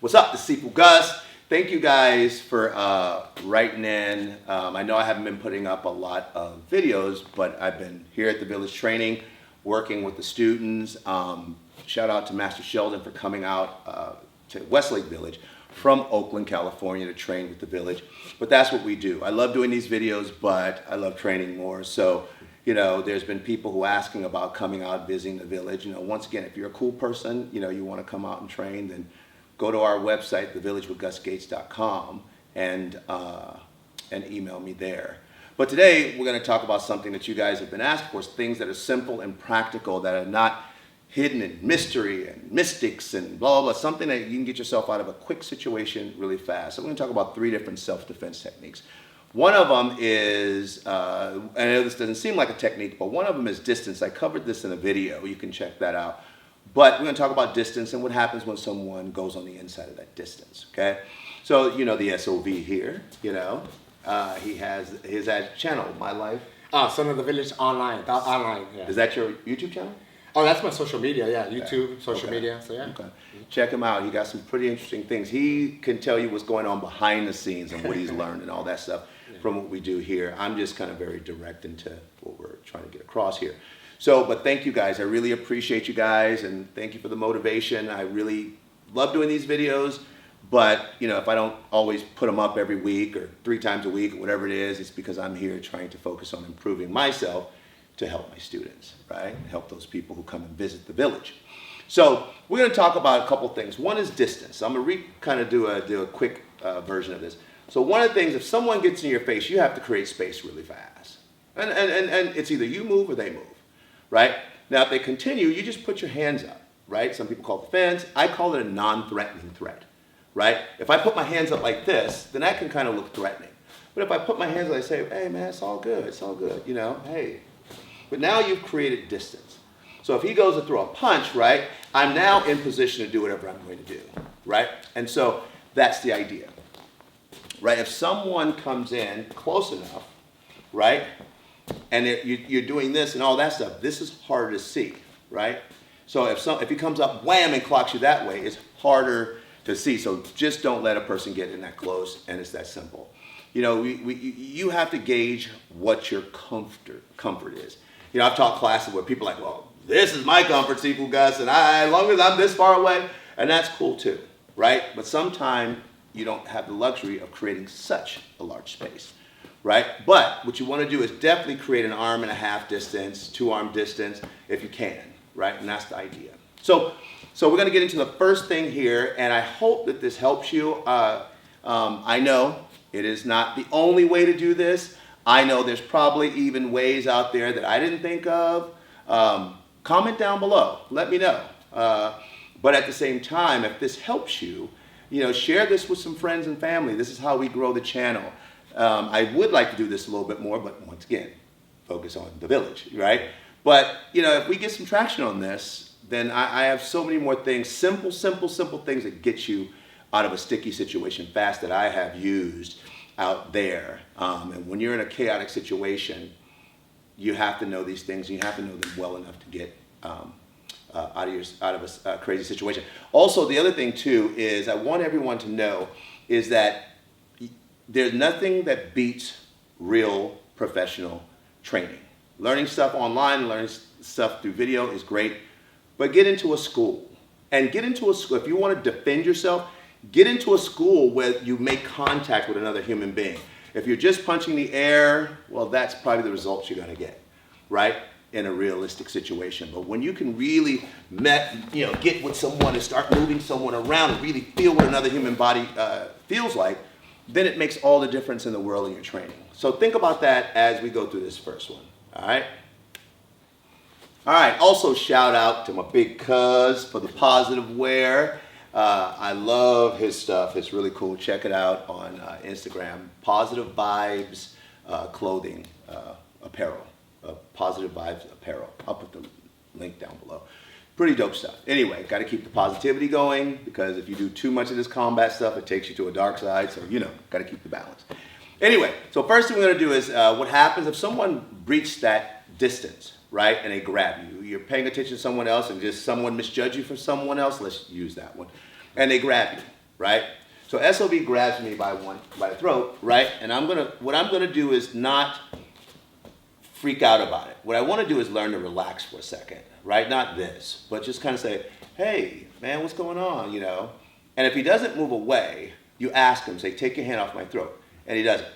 What's up? This is Sifu Gus. Thank you guys for writing in. I know I haven't been putting up a lot of videos, but I've been here at the Village training, working with the students. Shout out to Master Sheldon for coming out to Westlake Village from Oakland, California to train with the Village. But that's what we do. I love doing these videos, but I love training more. So, you know, there's been people who are asking about coming out, visiting the Village. You know, once again, if you're a cool person, you know, you want to come out and train, then go to our website, thevillagewithgusgates.com, and email me there. But today, we're going to talk about something that you guys have been asking for, things that are simple and practical, that are not hidden in mystery and mystics and blah, blah, blah, something that you can get yourself out of a quick situation really fast. So we're going to talk about 3 different self-defense techniques. One of them is, I know this doesn't seem like a technique, but one of them is distance. I covered this in a video. You can check that out. But we're going to talk about distance and what happens when someone goes on the inside of that distance, okay? So, you know, the SOV here, you know, he has his channel, My Life. Son of the Village Online. Online, yeah. Is that your YouTube channel? Oh, that's my social media, yeah. YouTube, social media, so yeah. Okay. Check him out. He got some pretty interesting things. He can tell you what's going on behind the scenes and what he's learned and all that stuff from what we do here. I'm just kind of very direct into what we're trying to get across here. So, but thank you guys. I really appreciate you guys, and thank you for the motivation. I really love doing these videos, but you know, if I don't always put them up every week or 3 times a week or whatever it is, it's because I'm here trying to focus on improving myself to help my students, right? Help those people who come and visit the Village. So we're going to talk about a couple things. One is distance. I'm going to kind of do a quick version of this. So one of the things, if someone gets in your face, you have to create space really fast. And it's either you move or they move, right? Now, if they continue, you just put your hands up, right? Some people call it defense. I call it a non-threatening threat, right? If I put my hands up like this, then that can kind of look threatening. But if I put my hands up, I say, hey, man, it's all good. It's all good, you know, hey. But now you've created distance. So if he goes to throw a punch, right, I'm now in position to do whatever I'm going to do, right? And so that's the idea, right? If someone comes in close enough, right, and you're doing this and all that stuff, this is harder to see, right? So if he comes up, wham, and clocks you that way, it's harder to see. So just don't let a person get in that close, and it's that simple. You know, you have to gauge what your comfort is. You know, I've taught classes where people are like, well, this is my comfort, Sifu Gus, and as long as I'm this far away, and that's cool too, right? But sometimes you don't have the luxury of creating such a large space, right? But what you want to do is definitely create an 1.5 arm distance, 2 arm distance, if you can, right? And that's the idea. So we're going to get into the first thing here, and I hope that this helps you. I know it is not the only way to do this. I know there's probably even ways out there that I didn't think of. Comment down below. Let me know. But at the same time, if this helps you, you know, share this with some friends and family. This is how we grow the channel. I would like to do this a little bit more, but once again, focus on the Village, right? But, you know, if we get some traction on this, then I have so many more things, simple things that get you out of a sticky situation fast that I have used out there. And when you're in a chaotic situation, you have to know these things, and you have to know them well enough to get out of a crazy situation. Also, the other thing too is I want everyone to know is that there's nothing that beats real professional training. Learning stuff online, learning stuff through video is great, but get into a school. And get into a school, if you want to defend yourself, get into a school where you make contact with another human being. If you're just punching the air, well, that's probably the results you're going to get, right, in a realistic situation. But when you can really get with someone and start moving someone around and really feel what another human body feels like, then it makes all the difference in the world in your training. So think about that as we go through this first one, all right? All right, also shout out to my big cuz for the positive wear. I love his stuff. It's really cool. Check it out on Instagram. Positive Vibes Clothing Apparel. Positive Vibes Apparel. I'll put the link down below. Pretty dope stuff. Anyway, got to keep the positivity going, because if you do too much of this combat stuff, it takes you to a dark side. So, you know, got to keep the balance. Anyway, so first thing we're going to do is what happens if someone breached that distance, right, and they grab you. You're paying attention to someone else and just someone misjudged you for someone else. Let's use that one. And they grab you. right? So SOB grabs me by the throat, right? And what I'm gonna do is not freak out about it. What I want to do is learn to relax for a second, right? Not this, but just kind of say, hey, man, what's going on, you know? And if he doesn't move away, you ask him, say, take your hand off my throat. And he doesn't.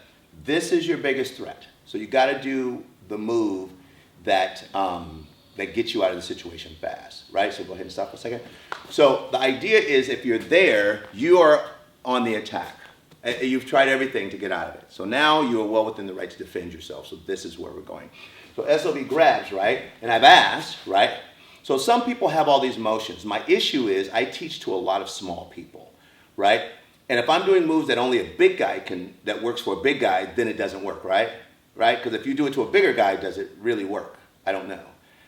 This is your biggest threat. So you got to do the move that gets you out of the situation fast, right? So go ahead and stop for a second. So the idea is if you're there, you are on the attack. You've tried everything to get out of it. So now you are well within the right to defend yourself. So this is where we're going. So SOB grabs, right? And I've asked, right? So some people have all these motions. My issue is I teach to a lot of small people, right? And if I'm doing moves that only a big guy that works for a big guy, then it doesn't work, right? Right? Because if you do it to a bigger guy, does it really work? I don't know,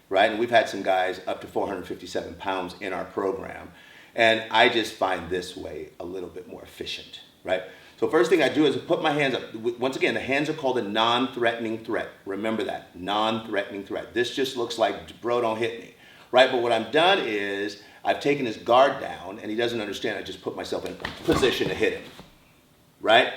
right? And we've had some guys up to 457 pounds in our program. And I just find this way a little bit more efficient, right? So first thing I do is put my hands up. Once again, the hands are called a non-threatening threat. Remember that, non-threatening threat. This just looks like, bro, don't hit me, right? But what I've done is I've taken his guard down, and he doesn't understand. I just put myself in position to hit him, right?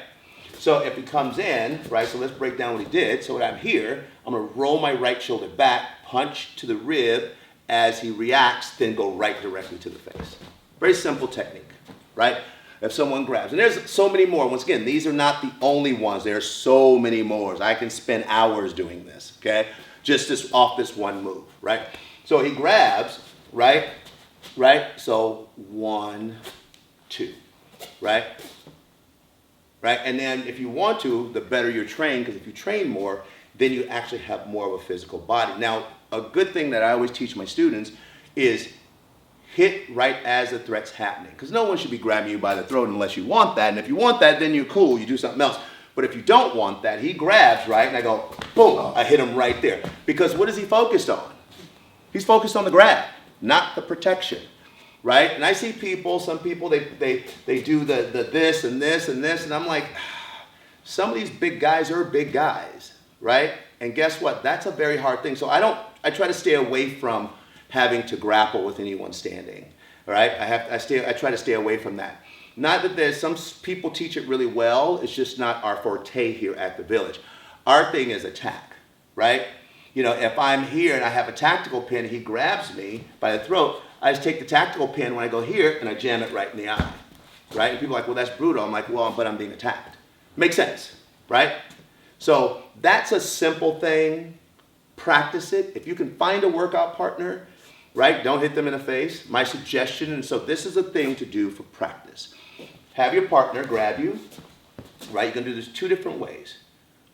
So if he comes in, right, so let's break down what he did. So when I'm here, I'm going to roll my right shoulder back, punch to the rib. As he reacts, then go right directly to the face. Very simple technique, right? If someone grabs, and there's so many more. Once again, these are not the only ones. There are so many more. I can spend hours doing this, okay? Just off this one move, right? So he grabs, right? Right? So 1, 2, right? Right? And then if you want to, the better you're trained, because if you train more, then you actually have more of a physical body. Now, a good thing that I always teach my students is hit right as the threat's happening. Because no one should be grabbing you by the throat unless you want that. And if you want that, then you're cool. You do something else. But if you don't want that, he grabs, right? And I go, boom, I hit him right there. Because what is he focused on? He's focused on the grab, not the protection, right? And I see people, some people, they do the this and this and this. And I'm like, some of these big guys are big guys, right? And guess what? That's a very hard thing. So I try to stay away from having to grapple with anyone standing, all right? I try to stay away from that. Not that there's some people teach it really well. It's just not our forte here at the Village. Our thing is attack, right? You know, if I'm here and I have a tactical pin, he grabs me by the throat, I just take the tactical pin when I go here and I jam it right in the eye, right? And people are like, well, that's brutal. I'm like, well, but I'm being attacked. Makes sense, right? So that's a simple thing. Practice it. If you can find a workout partner, right? Don't hit them in the face. My suggestion, and so this is a thing to do for practice. Have your partner grab you, right? You're going to do this 2 different ways,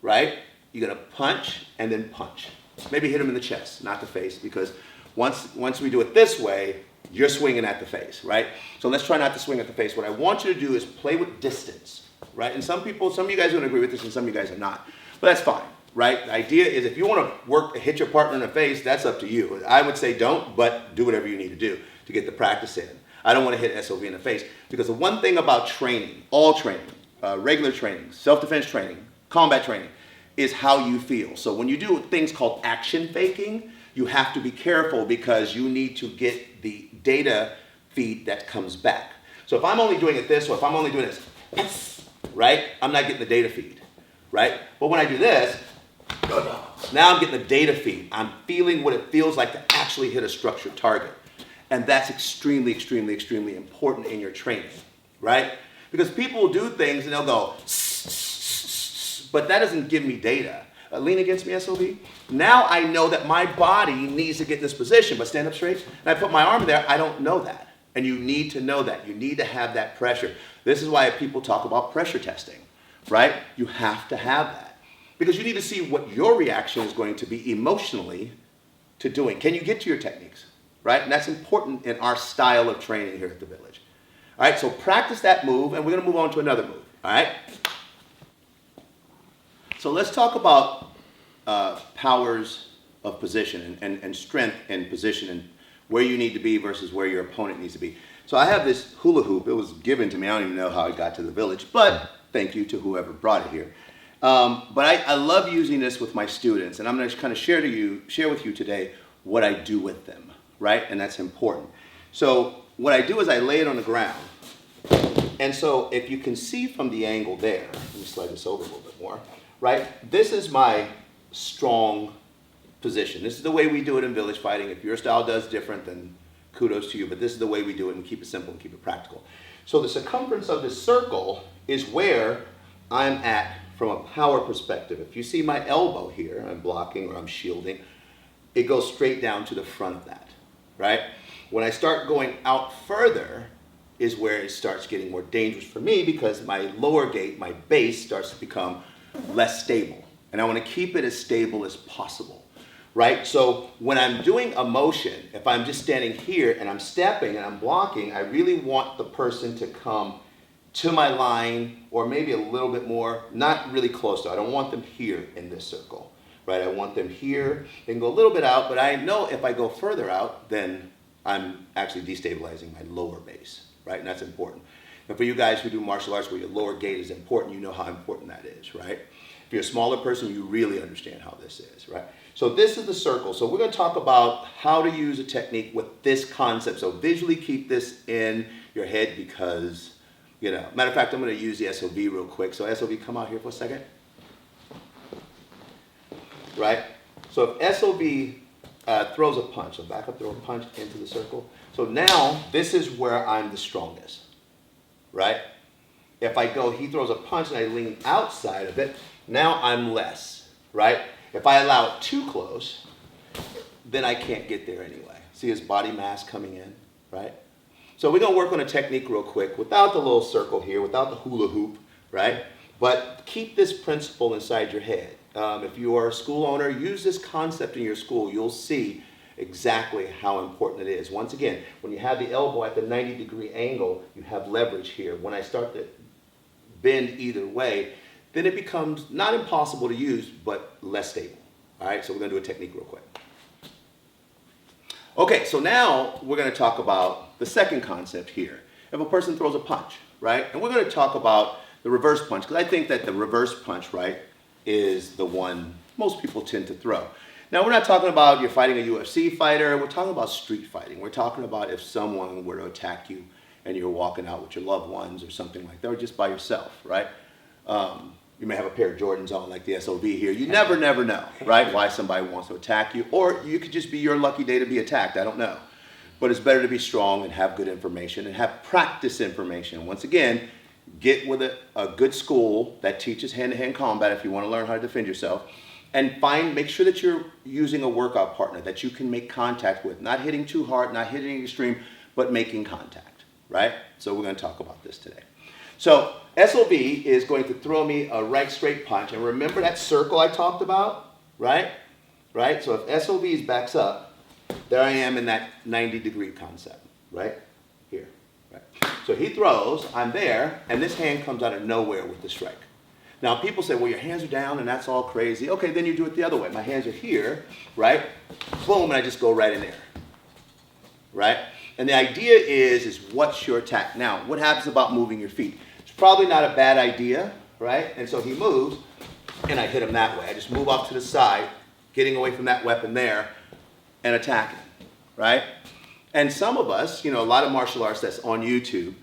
right? You're going to punch and then punch. Maybe hit him in the chest, not the face, because once we do it this way, you're swinging at the face, right? So let's try not to swing at the face. What I want you to do is play with distance, right? And some of you guys are going to agree with this and some of you guys are not. But that's fine, right? The idea is if you want to hit your partner in the face, that's up to you. I would say don't, but do whatever you need to do to get the practice in. I don't want to hit SOV in the face because the one thing about training, all training, regular training, self-defense training, combat training, is how you feel. So when you do things called action faking, you have to be careful because you need to get the data feed that comes back. So if I'm only doing it this, or if I'm only doing this, right, I'm not getting the data feed, right? But when I do this, now I'm getting the data feed. I'm feeling what it feels like to actually hit a structured target. And that's extremely, extremely, extremely important in your training, right? Because people will do things and they'll go, but that doesn't give me data. Lean against me, SOB. Now I know that my body needs to get in this position, but stand up straight. And I put my arm there, I don't know that. And you need to know that. You need to have that pressure. This is why people talk about pressure testing, right? You have to have that. Because you need to see what your reaction is going to be emotionally to doing. Can you get to your techniques, right? And that's important in our style of training here at the Village. All right, so practice that move, and we're going to move on to another move, all right? So let's talk about powers of position and strength in position and where you need to be versus where your opponent needs to be. So I have this hula hoop. It was given to me. I don't even know how it got to the Village, but thank you to whoever brought it here. But I love using this with my students, and I'm going to kind of share with you today what I do with them, right? And that's important. So what I do is I lay it on the ground, And so if you can see from the angle there, let me slide this over a little bit more, right? This is my strong position. This is the way we do it in village fighting. If your style does different, then kudos to you, but this is the way we do it, and keep it simple and keep it practical. So the circumference of this circle is where I'm at from a power perspective. If you see my elbow here, I'm blocking or I'm shielding, it goes straight down to the front of that, right? When I start going out further is where it starts getting more dangerous for me, because my lower gate, my base, starts to become less stable. And I want to keep it as stable as possible, right? So when I'm doing a motion, if I'm just standing here and I'm stepping and I'm blocking, I really want the person to come to my line, or maybe a little bit more, not really close to. I don't want them here in this circle, right? I want them here. They can go a little bit out, but I know if I go further out, then I'm actually destabilizing my lower base, right? And that's important. And for you guys who do martial arts where your lower gate is important, you know how important that is, right? If you're a smaller person, you really understand how this is, right? So this is the circle. So we're going to talk about how to use a technique with this concept. So visually keep this in your head, because, you know, matter of fact, I'm going to use the SOV real quick. So SOV, come out here for a second. Right? So if SOV throws a punch, so back up, throw a punch into the circle. So now this is where I'm the strongest, right? If I go, he throws a punch and I lean outside of it, now I'm less, right? If I allow it too close, then I can't get there anyway. See his body mass coming in, right? So we're going to work on a technique real quick without the little circle here, without the hula hoop, right? But keep this principle inside your head. If you are a school owner, use this concept in your school. You'll see exactly how important it is. Once again, when you have the elbow at the 90-degree angle, you have leverage here. When I start to bend either way, then it becomes not impossible to use, but less stable. All right, so we're going to do a technique real quick. Okay, so now we're going to talk about the second concept here. If a person throws a punch, right? And we're going to talk about the reverse punch, because I think that the reverse punch, right, is the one most people tend to throw. Now, we're not talking about you're fighting a UFC fighter. We're talking about street fighting. We're talking about if someone were to attack you and you're walking out with your loved ones or something like that, or just by yourself, right? You may have a pair of Jordans on like the SOV here. You never know, right, why somebody wants to attack you. Or you could just be your lucky day to be attacked. I don't know. But it's better to be strong and have good information and have practice information. Once again, get with a good school that teaches hand-to-hand combat if you want to learn how to defend yourself. And make sure that you're using a workout partner that you can make contact with. Not hitting too hard, not hitting extreme, but making contact, right? So we're going to talk about this today. So SOV is going to throw me a right straight punch. And remember that circle I talked about, right? Right? So if SOV backs up, there I am in that 90-degree concept, right? Here, right? So he throws, I'm there, and this hand comes out of nowhere with the strike. Now people say, well, your hands are down and that's all crazy. Okay, then you do it the other way. My hands are here, right? Boom, and I just go right in there, right? And the idea is what's your attack? Now, what happens about moving your feet? It's probably not a bad idea, right? And so he moves, and I hit him that way. I just move off to the side, getting away from that weapon there, and attacking, right? And some of us, you know, a lot of martial arts that's on YouTube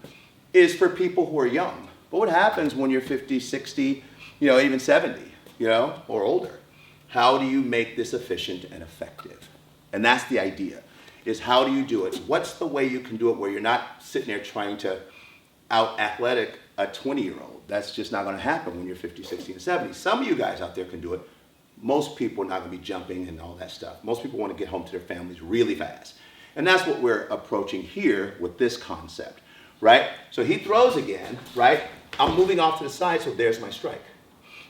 is for people who are young. But what happens when you're 50, 60, you know, even 70, you know, or older? How do you make this efficient and effective? And that's the idea, is how do you do it? What's the way you can do it where you're not sitting there trying to out-athletic a 20-year-old? That's just not going to happen when you're 50, 60, and 70. Some of you guys out there can do it. Most people are not going to be jumping and all that stuff. Most people want to get home to their families really fast. And that's what we're approaching here with this concept, right? So he throws again, right? I'm moving off to the side, so there's my strike.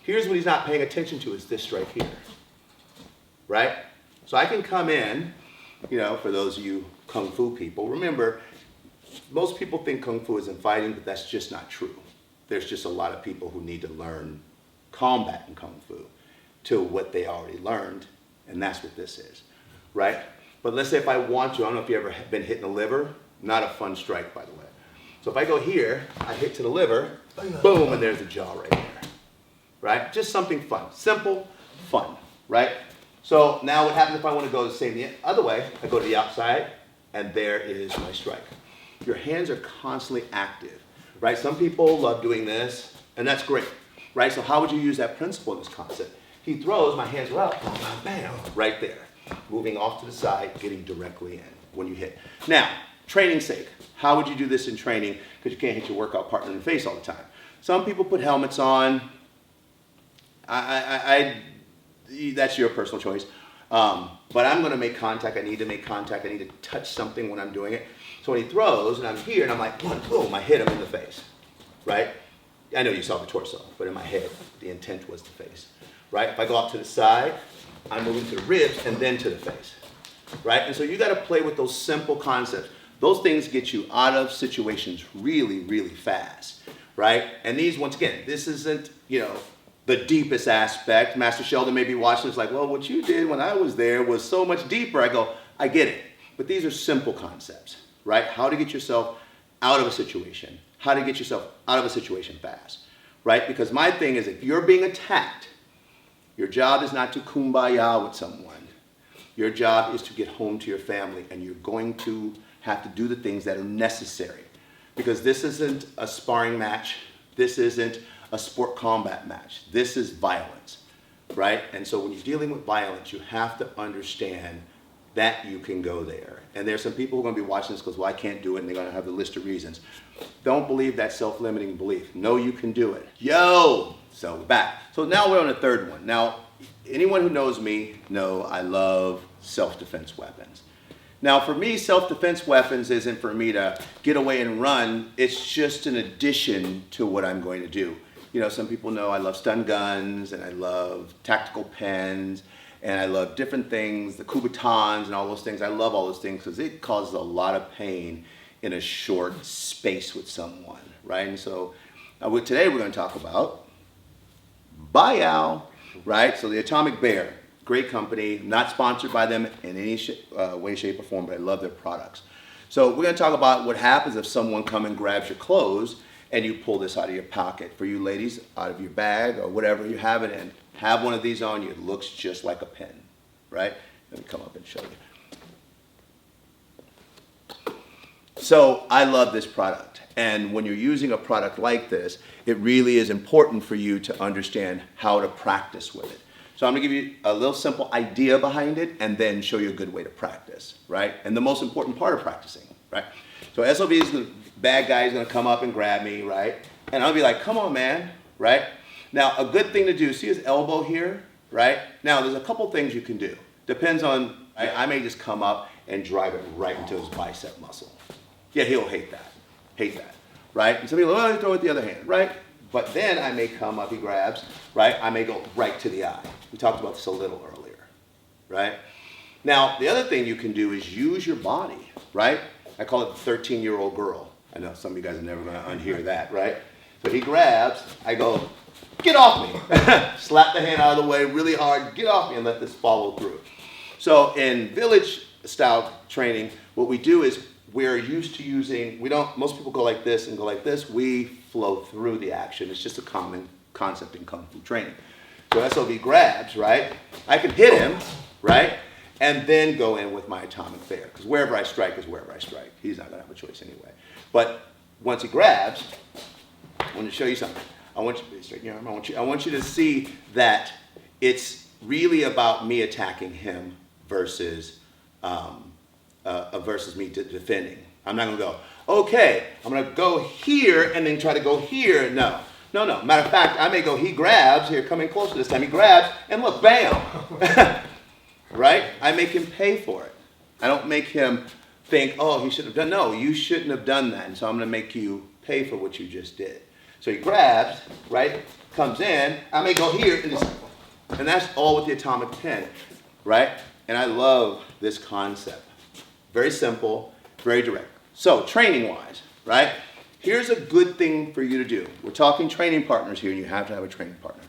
Here's what he's not paying attention to is this strike here, right? So I can come in, you know, for those of you Kung Fu people, remember, most people think Kung Fu is in fighting, but that's just not true. There's just a lot of people who need to learn combat in Kung Fu to what they already learned, and that's what this is, right? But let's say if I want to, I don't know if you've ever been hit in the liver, not a fun strike, by the way. So if I go here, I hit to the liver, boom, and there's the jaw right there, right? Just something fun, simple, fun, right? So now what happens if I want to go the same the other way? I go to the outside, and there is my strike. Your hands are constantly active, right? Some people love doing this, and that's great, right? So how would you use that principle in this concept? He throws, my hands are up, bam, bam, right there. Moving off to the side, getting directly in when you hit. Now, training's sake, how would you do this in training? Because you can't hit your workout partner in the face all the time. Some people put helmets on. That's your personal choice. But I'm going to make contact. I need to make contact. I need to touch something when I'm doing it. So when he throws and I'm here and I'm like, boom, I hit him in the face, right? I know you saw the torso, but in my head, the intent was the face, right? If I go off to the side, I'm moving to the ribs and then to the face, right? And so you got to play with those simple concepts. Those things get you out of situations really, really fast, right? And these, once again, this isn't, the deepest aspect. Master Sheldon may be watching this like, well, what you did when I was there was so much deeper. I go, I get it. But these are simple concepts, right? How to get yourself out of a situation. How to get yourself out of a situation fast, right? Because my thing is, if you're being attacked, your job is not to kumbaya with someone. Your job is to get home to your family, and you're going to have to do the things that are necessary. Because this isn't a sparring match. This isn't a sport combat match. This is violence, right? And so when you're dealing with violence, you have to understand that you can go there. And there's some people who are going to be watching this because, well, I can't do it, and they're going to have the list of reasons. Don't believe that self-limiting belief. No, you can do it. So we're back. So now we're on the third one. Now, anyone who knows me know I love self-defense weapons. Now, for me, self-defense weapons isn't for me to get away and run. It's just an addition to what I'm going to do. Some people know I love stun guns, and I love tactical pens, and I love different things, the Kubotans and all those things. I love all those things because it causes a lot of pain in a short space with someone, right? And so today we're going to talk about Bayao, right? So the Atomic Bear, great company, not sponsored by them in any way, shape, or form, but I love their products. So we're going to talk about what happens if someone comes and grabs your clothes and you pull this out of your pocket. For you ladies, out of your bag or whatever you have it in, have one of these on you. It looks just like a pen, right? Let me come up and show you. So I love this product. And when you're using a product like this, it really is important for you to understand how to practice with it. So I'm going to give you a little simple idea behind it and then show you a good way to practice, right? And the most important part of practicing, right? So SOB is the bad guy is going to come up and grab me, right? And I'll be like, come on, man, right? Now, a good thing to do, see his elbow here, right? Now, there's a couple things you can do. Depends on, I may just come up and drive it right into his bicep muscle. Yeah, he'll hate that, right? And some people, oh, throw it the other hand, right? But then I may come up, he grabs, right? I may go right to the eye. We talked about this a little earlier, right? Now, the other thing you can do is use your body, right? I call it the 13-year-old girl. I know some of you guys are never going to unhear that, right? So he grabs, I go, get off me. Slap the hand out of the way really hard, get off me and let this follow through. So in village style training, what we do is we're used to using, most people go like this and go like this. We flow through the action. It's just a common concept in Kung Fu training. So SOB grabs, right? I can hit him, right? And then go in with my Atomic Bear. Because wherever I strike is wherever I strike. He's not going to have a choice anyway. But once he grabs, I want to show you something. I want you to straighten your arm. I want you to see that it's really about me attacking him versus me defending. I'm not going to go, okay, I'm going to go here and then try to go here. No. Matter of fact, I may go, he grabs, here, come in closer this time. He grabs, and look, bam. Right? I make him pay for it. I don't make him think, oh, he should have done. No, you shouldn't have done that. And so I'm going to make you pay for what you just did. So he grabs, right? Comes in. I may go here, and that's all with the atomic pen, right? And I love this concept. Very simple, very direct. So training-wise, right? Here's a good thing for you to do. We're talking training partners here, and you have to have a training partner.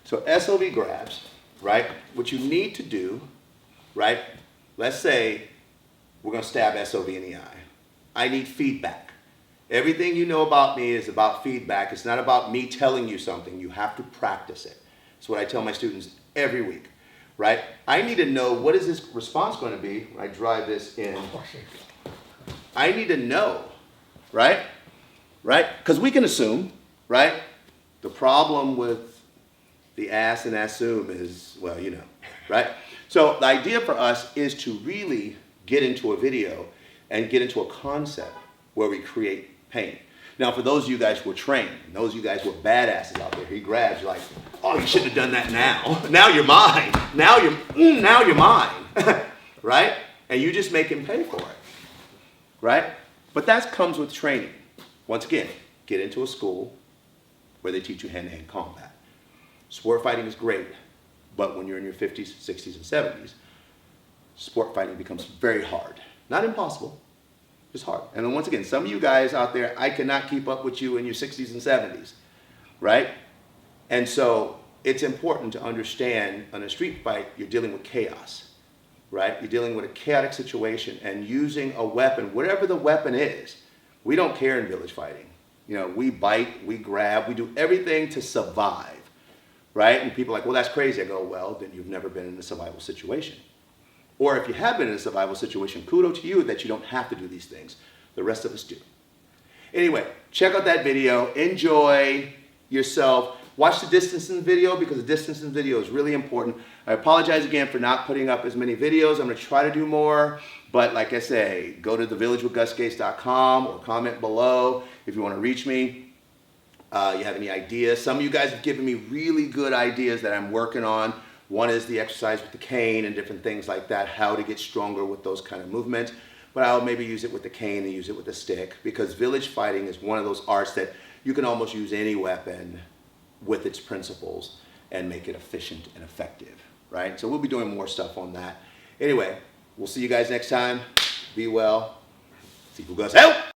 So SOB grabs, right? What you need to do, right? Let's say we're going to stab SOB in the eye. I need feedback. Everything you know about me is about feedback. It's not about me telling you something. You have to practice it. It's what I tell my students every week, right? I need to know, what is this response going to be when I drive this in? I need to know, right? right? Because we can assume, right? The problem with the ass and assume is, well, you know, right? So the idea for us is to really get into a video and get into a concept where we create pain. Now, for those of you guys who are trained, those of you guys who are badasses out there, he grabs you like, oh, you shouldn't have done that now. Now you're mine. Now you're mine, right? And you just make him pay for it, right? But that comes with training. Once again, get into a school where they teach you hand-to-hand combat. Sport fighting is great, but when you're in your 50s, 60s, and 70s, sport fighting becomes very hard. Not impossible, it's hard. And then once again, some of you guys out there, I cannot keep up with you in your 60s and 70s, right? And so it's important to understand in a street fight, you're dealing with chaos, right? You're dealing with a chaotic situation and using a weapon, whatever the weapon is. We don't care in village fighting. You know, we bite, we grab, we do everything to survive, right? And people are like, well, that's crazy. I go, well, then you've never been in a survival situation. Or if you have been in a survival situation, kudos to you that you don't have to do these things. The rest of us do. Anyway, check out that video. Enjoy yourself. Watch the distancing video because the distancing video is really important. I apologize again for not putting up as many videos. I'm going to try to do more. But like I say, go to thevillagewithgusgates.com or comment below if you want to reach me. You have any ideas? Some of you guys have given me really good ideas that I'm working on. One is the exercise with the cane and different things like that, how to get stronger with those kind of movements. But I'll maybe use it with the cane and use it with the stick because village fighting is one of those arts that you can almost use any weapon with its principles and make it efficient and effective, right? So we'll be doing more stuff on that. Anyway, we'll see you guys next time. Be well. Sifu Gus out.